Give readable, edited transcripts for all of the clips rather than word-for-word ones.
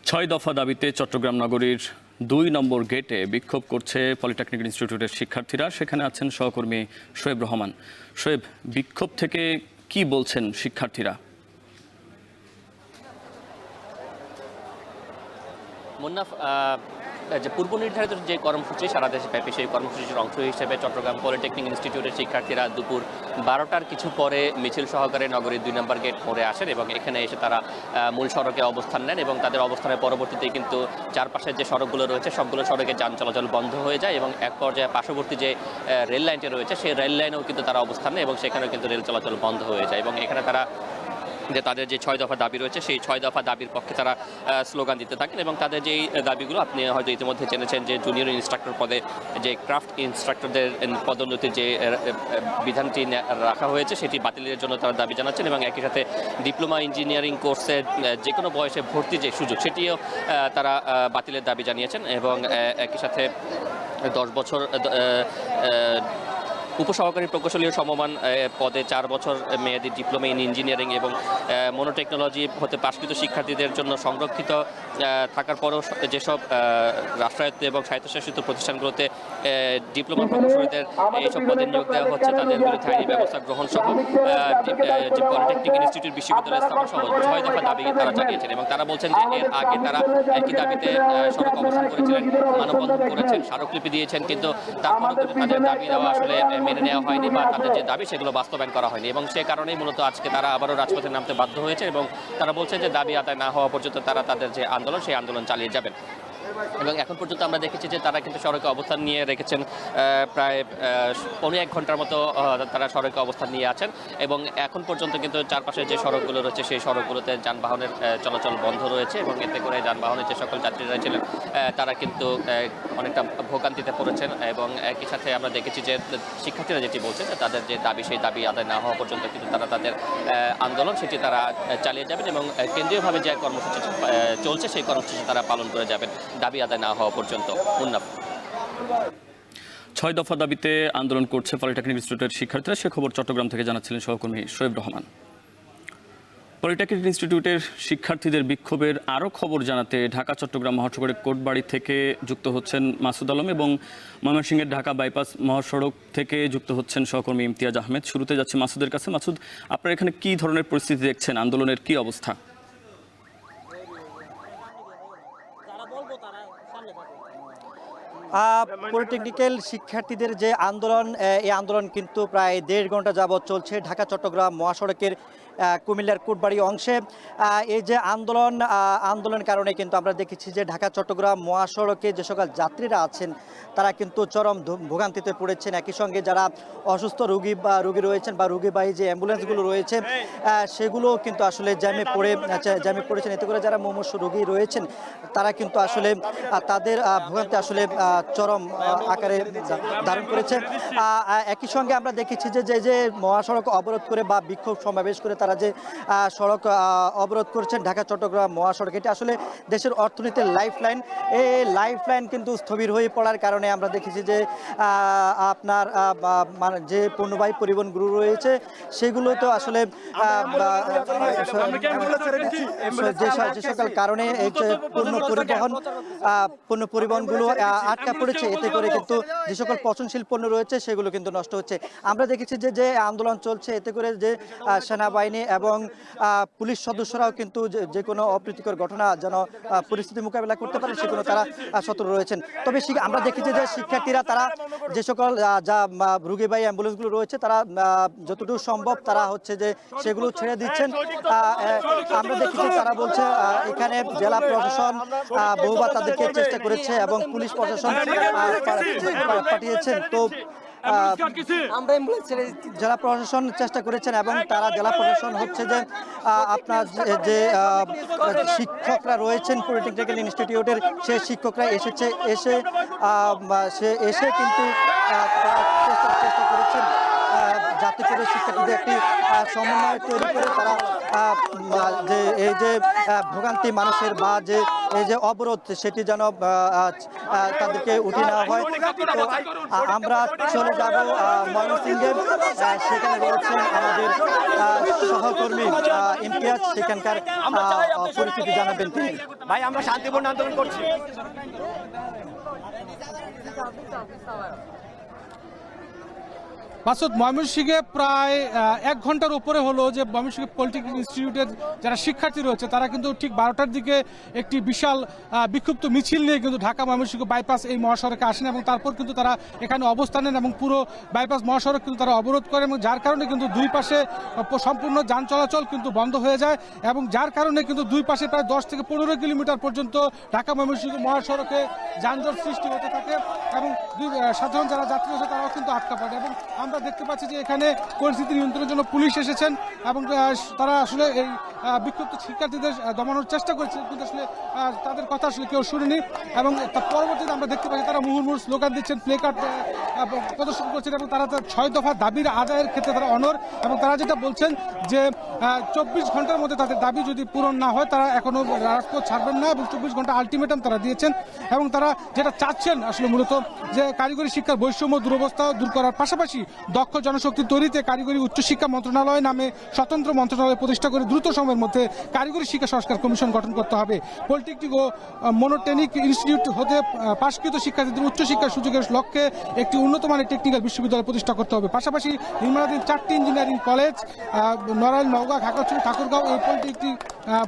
ছয় দফা দাবিতে চট্টগ্রাম নগরীর ২ নম্বর গেটে বিক্ষোভ করছে পলিটেকনিক ইনস্টিটিউটের শিক্ষার্থীরা। সেখানে আছেন সহকর্মী শোয়েব রহমান। শোয়েব, বিক্ষোভ থেকে কি বলছেন শিক্ষার্থীরা? মুন্নাফ, যে পূর্ব নির্ধারিত যে কর্মসূচি সারা দেশে ব্যাপী, সেই কর্মসূচির অংশ হিসেবে চট্টগ্রাম পলিটেকনিক ইনস্টিটিউটের শিক্ষার্থীরা দুপুর ১২টার কিছু পরে মিছিল সহকারে নগরীর ২ নম্বর গেট মোড়ে আসেন এবং এখানে এসে তারা মূল সড়কে অবস্থান নেন এবং তাদের অবস্থানের পরবর্তীতে কিন্তু চারপাশের যে সড়কগুলো রয়েছে সবগুলো সড়কে যান চলাচল বন্ধ হয়ে যায় এবং এক পর্যায়ে পার্শ্ববর্তী যে রেল লাইনটি রয়েছে সেই রেল লাইনেও কিন্তু তারা অবস্থান নেয় এবং সেখানেও কিন্তু রেল চলাচল বন্ধ হয়ে যায় এবং এখানে তারা যে তাদের যে ৬ দফা দাবি রয়েছে সেই ৬ দফা দাবির পক্ষে তারা স্লোগান দিতে থাকেন এবং তাদের যেই দাবিগুলো আপনি হয়তো ইতিমধ্যে জেনেছেন যে জুনিয়র ইনস্ট্রাক্টর পদে যে ক্রাফট ইনস্ট্রাক্টরদের পদোন্নতির যে বিধানটি রাখা হয়েছে সেটি বাতিলের জন্য তারা দাবি জানাচ্ছেন এবং একই সাথে ডিপ্লোমা ইঞ্জিনিয়ারিং কোর্সের যে কোনো বয়সে ভর্তি যে সুযোগ সেটিও তারা বাতিলের দাবি জানিয়েছেন এবং একই সাথে ১০ বছর উপসহকারী প্রকৌশলী সমমান পদে ৪ বছর মেয়াদী ডিপ্লোমা ইন ইঞ্জিনিয়ারিং এবং মনোটেকনোলজি হতে পাশকৃত শিক্ষার্থীদের জন্য সংরক্ষিত থাকার পরও যেসব রাষ্ট্রায়ত্ত এবং স্বায়ত্তশাসিত প্রতিষ্ঠানগুলোতে ডিপ্লোমা প্রকৌশলীদের এইসব পদে নিয়োগ দেওয়া হচ্ছে তাদের বিরুদ্ধে আইনি ব্যবস্থা গ্রহণ সহ যে পলিটেকনিক ইনস্টিটিউট বিশ্ববিদ্যালয় স্থাপন সহ ৬ দফা দাবি তারা জানিয়েছেন এবং তারা বলছেন যে এর আগে তারা একই দাবিতে সড়ক অবস্থান করেছিলেন, মানববন্ধন করেছেন, স্মারকলিপি দিয়েছেন, কিন্তু তারপরেও কিন্তু তাদের দাবি দেওয়া আসলে মেনে নেওয়া হয়নি বা তাদের যে দাবি সেগুলো বাস্তবায়ন করা হয়নি এবং সে কারণেই মূলত আজকে তারা আবারও রাজপথে নামতে বাধ্য হয়েছে এবং তারা বলছেন যে দাবি আদায় না হওয়া পর্যন্ত তারা তাদের যে আন্দোলন সেই আন্দোলন চালিয়ে যাবেন। এবং এখন পর্যন্ত আমরা দেখেছি যে তারা কিন্তু সড়কে অবস্থান নিয়ে রেখেছেন প্রায় ১.৫ ঘন্টার মতো তারা সড়কে অবস্থান নিয়ে আছেন এবং এখন পর্যন্ত কিন্তু চারপাশে যে সড়কগুলো রয়েছে সেই সড়কগুলোতে যানবাহনের চলাচল বন্ধ রয়েছে এবং এতে করে যানবাহনের যে সকল যাত্রীরা ছিলেন তারা কিন্তু অনেকটা ভোগান্তিতে পড়েছেন এবং একই সাথে আমরা দেখেছি যে শিক্ষার্থীরা যেটি বলছেন যে তাদের যে দাবি সেই দাবি আদায় না হওয়া পর্যন্ত কিন্তু তারা তাদের আন্দোলন সেটি তারা চালিয়ে যাবেন এবং কেন্দ্রীয়ভাবে যে কর্মসূচি চলছে সেই কর্মসূচি তারা পালন করে যাবেন দাবি আদায় না হওয়া পর্যন্ত। মুন্নাফ, ৬ দফা দাবিতে আন্দোলন করছে পলিটেকনিক ইনস্টিটিউটের শিক্ষার্থীরা, সে খবর চট্টগ্রাম থেকে জানাচ্ছিলেন সহকর্মী শোয়েব রহমান। পলিটেকনিক ইনস্টিটিউটের শিক্ষার্থীদের বিক্ষোভের আরও খবর জানাতে ঢাকা চট্টগ্রাম মহাসড়কের কোটবাড়ি থেকে যুক্ত হচ্ছেন মাসুদ আলম এবং ময়মনসিংহের ঢাকা বাইপাস মহাসড়ক থেকে যুক্ত হচ্ছেন সহকর্মী ইমতিয়াজ আহমেদ। শুরুতে যাচ্ছে মাসুদের কাছে। মাসুদ, আপনারা এখানে কী ধরনের পরিস্থিতি দেখছেন? আন্দোলনের কী অবস্থা? পলিটেকনিক্যাল শিক্ষার্থীদের যে আন্দোলন, এই আন্দোলন কিন্তু প্রায় ১.৫ ঘন্টা যাবৎ চলছে ঢাকা চট্টগ্রাম মহাসড়কের কুমিল্লার কোটবাড়ি অংশে। এই যে আন্দোলনের কারণে কিন্তু আমরা দেখেছি যে ঢাকা চট্টগ্রাম মহাসড়কে যে সকল যাত্রীরা আছেন তারা কিন্তু চরম ভোগান্তিতে পড়েছেন। একই সঙ্গে যারা অসুস্থ রোগী রয়েছেন বা রোগীবাহী যে অ্যাম্বুলেন্সগুলো রয়েছে সেগুলো কিন্তু আসলে জ্যামে পড়েছেন। এতে করে যারা মুমূর্ষু রোগী রয়েছেন তারা কিন্তু আসলে তাদের ভোগান্তি আসলে চরম আকারে ধারণ করেছে। একই সঙ্গে আমরা দেখেছি যে মহাসড়ক অবরোধ করে বা বিক্ষোভ সমাবেশ করে তারা যে সড়ক অবরোধ করছেন ঢাকা চট্টগ্রাম মহাসড়ক, এটি আসলে দেশের অর্থনীতির লাইফলাইন। এই লাইফলাইন কিন্তু স্থবির হয়ে পড়ার কারণে আমরা দেখেছি যে আপনার যে পণ্যবাহী পরিবহনগুলো রয়েছে সেগুলো তো আসলে যে সকল কারণে এই যে পণ্য পরিবহনগুলো আটকা পড়েছে, এতে করে কিন্তু যে সকল পচনশীল পণ্য রয়েছে সেগুলো কিন্তু নষ্ট হচ্ছে। আমরা দেখেছি যে আন্দোলন চলছে, এতে করে যে সেনাবাহিনী এবং পুলিশ সদস্যরাও কিন্তু যে কোনো অপ্রীতিকর ঘটনা যেন পরিস্থিতি মোকাবেলা করতে পারে সেগুলো তারা সতর্ক রয়েছেন। তবে আমরা দেখেছি যে শিক্ষার্থীরা তারা যে সকল রোগীবাহী অ্যাম্বুলেন্সগুলো রয়েছে তারা যতটুকু সম্ভব তারা হচ্ছে যে সেগুলো ছেড়ে দিচ্ছেন। আমরা দেখেছি তারা বলছে এখানে জেলা প্রশাসন বহুবার তাদেরকে চেষ্টা করেছে এবং পুলিশ প্রশাসন পাঠিয়েছেন। তো জেলা প্রশাসন চেষ্টা করেছেন এবং তারা জেলা প্রশাসন হচ্ছে যে আপনার যে শিক্ষকরা রয়েছেন পলিটেকনিক্যাল ইনস্টিটিউটের সেই শিক্ষকরা এসে কিন্তু চেষ্টা করেছেন যাতে করে শিক্ষার্থীদের একটি সমন্বয় তৈরি করে তারা যে এই যে ভোগান্তি মানুষের বা যে এই যে অবরোধ সেটি যেন তাদেরকে উঠিয়ে নেওয়া হয়। তো আমরা চলে যাব ময়মনসিংহে, সেখানে রয়েছেন আমাদের সহকর্মী ইমতিয়াজ, সেখানকার পরিস্থিতি জানাবেন তিনি। ভাই আমরা শান্তিপূর্ণ আন্দোলন করছি। মাসুদ, ময়মনসিংহে প্রায় 1 ঘন্টার উপরে হলো যে ময়মনসিংহ পলিটেকনিক ইনস্টিটিউটের যারা শিক্ষার্থী রয়েছে তারা কিন্তু ঠিক 12টার দিকে একটি বিশাল বিক্ষুব্ধ মিছিল নিয়ে কিন্তু ঢাকা ময়মনসিংহ বাইপাস এই মহাসড়কে আসেন এবং তারপর কিন্তু তারা এখানে অবস্থান নেন এবং পুরো বাইপাস মহাসড়ক কিন্তু তারা অবরোধ করে এবং যার কারণে কিন্তু দুই পাশে সম্পূর্ণ যান চলাচল কিন্তু বন্ধ হয়ে যায় এবং যার কারণে কিন্তু দুই পাশে প্রায় 10 থেকে 15 কিলোমিটার পর্যন্ত ঢাকা ময়মনসিংহ মহাসড়কে যানজট সৃষ্টি হতে থাকে এবং সাধারণ যারা যাত্রী আছে তারাও কিন্তু আটকা পড়ে। এবং আমরা দেখতে পাচ্ছি যে এখানে পরিস্থিতি নিয়ন্ত্রণের জন্য পুলিশ এসেছেন এবং তারা আসলে এই বিক্ষুব্ধ শিক্ষার্থীদের দমানোর চেষ্টা করেছে, কিন্তু আসলে তাদের কথা আসলে কেউ শুনেনি এবং পরবর্তীতে আমরা দেখতে পাচ্ছি তারা মুহুর্মুহু স্লোগান দিচ্ছেন, প্লে কার্ড প্রদর্শন করছেন এবং তারা 6 দফা দাবির আদায়ের ক্ষেত্রে তারা অনড় এবং তারা যেটা বলছেন যে 24 ঘন্টার মধ্যে তাদের দাবি যদি পূরণ না হয় তারা এখনো রাজপথ ছাড়বেন না এবং 24 ঘন্টা আলটিমেটাম তারা দিয়েছেন এবং তারা যেটা চাচ্ছেন আসলে মূলত যে কারিগরি শিক্ষার বৈষম্য দুরবস্থা দূর করার পাশাপাশি দক্ষ জনশক্তি তৈরিতে কারিগরি উচ্চশিক্ষা মন্ত্রণালয় নামে স্বতন্ত্র মন্ত্রণালয় প্রতিষ্ঠা করে দ্রুত সময়ের মধ্যে কারিগরি শিক্ষা সংস্কার কমিশন গঠন করতে হবে। পলিটেকনিক ও মনোটেকনিক ইনস্টিটিউট হতে পাশকৃত শিক্ষার্থীদের উচ্চশিক্ষার সুযোগের লক্ষ্যে একটি উন্নত মানের টেকনিক্যাল বিশ্ববিদ্যালয় প্রতিষ্ঠা করতে হবে। পাশাপাশি নির্মাণাধীন 4টি ইঞ্জিনিয়ারিং কলেজ নড়াইল, নওগাঁ, খাগড়াছড়ি, ঠাকুরগাঁও এই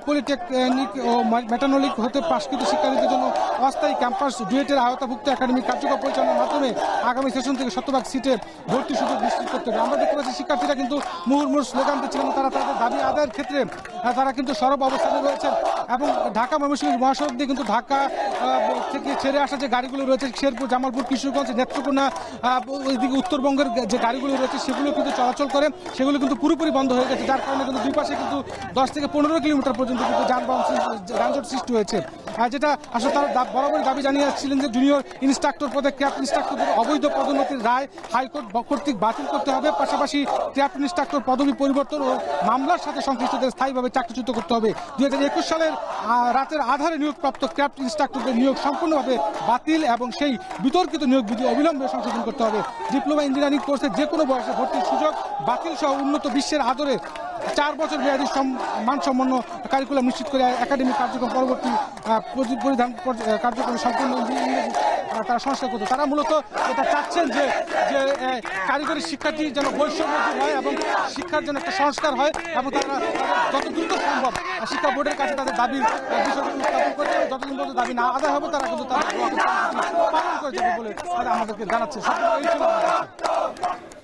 পলিটেকনিক ও মেটানলিক হতে পাশকৃত শিক্ষার্থীদের জন্য অস্থায়ী ক্যাম্পাস ডুয়েটের আওতাভুক্ত একাডেমিক কার্যক্রম পরিচালনার মাধ্যমে আগামী সেশন থেকে 100% সিটে ভর্তি সুযোগ নিশ্চিত করতে হবে। আমরা দেখতে পাচ্ছি শিক্ষার্থীরা কিন্তু মুহুর্মুহু স্লোগান দিচ্ছেন এবং তারা তাদের দাবি আদায়ের ক্ষেত্রে তারা কিন্তু সরব অবস্থানে রয়েছেন এবং ঢাকা ময়মনসিংহ মহাসড়ক দিয়ে কিন্তু ঢাকা থেকে ছেড়ে আসা যে গাড়িগুলো রয়েছে শেরপুর, জামালপুর, কিশোরগঞ্জ, নেত্রকোনা, ওইদিকে উত্তরবঙ্গের যে গাড়িগুলো রয়েছে সেগুলো কিন্তু চলাচল করে, সেগুলো কিন্তু পুরোপুরি বন্ধ হয়ে গেছে, যার কারণে কিন্তু দুই পাশে কিন্তু 10 থেকে 15 কিলোমিটার পর্যন্ত কিন্তু যানজট সৃষ্টি হয়েছে। আর যেটা আসলে তারা বরাবরই দাবি জানিয়ে আসছিলেন যে জুনিয়র ইনস্ট্রাক্টর পদে ক্যাপ্ট ইনস্ট্রাক্টরদের অবৈধ পদোন্নতির রায় হাইকোর্ট কর্তৃক বাতিল করতে হবে। পাশাপাশি ক্যাপ্ট ইনস্ট্রাক্টর পদবি পরিবর্তন ও মামলার সাথে সংশ্লিষ্টদের স্থায়ীভাবে চাকরিচ্যুত করতে হবে। 2021 সালের রাতের আধারে নিয়োগপ্রাপ্ত ক্যাপ্ট ইনস্ট্রাক্টরদের নিয়োগ সম্পূর্ণভাবে বাতিল এবং সেই বিতর্কিত নিয়োগ বিধি অবিলম্বে সংশোধন করতে হবে। ডিপ্লোমা ইঞ্জিনিয়ারিং কোর্সে যে কোনো বয়সে ভর্তির সুযোগ বাতিল সহ উন্নত বিশ্বের আদরে 4 বছর মেয়াদী মানসম্পন্ন কারিকুলাম নিশ্চিত করে একাডেমিক কার্যক্রম পরবর্তী পরিধান কার্যক্রমে সম্পূর্ণ ইংরেজি তারা সংস্কার করতে। তারা মূলত এটা চাচ্ছেন যে কারিগরি শিক্ষার্থী যেন বৈষম্য হয় এবং শিক্ষার জন্য একটা সংস্কার হয় এবং তারা যত দ্রুত সম্ভব শিক্ষা বোর্ডের কাছে তাদের দাবির বিষয়টি উত্থাপন করছে এবং যতদিন পর্যন্ত দাবি না আদায় হবে তারা কিন্তু তাদের পালন করে যাবে বলে তারা আমাদেরকে জানাচ্ছে। এই ছিল আমার কাছে।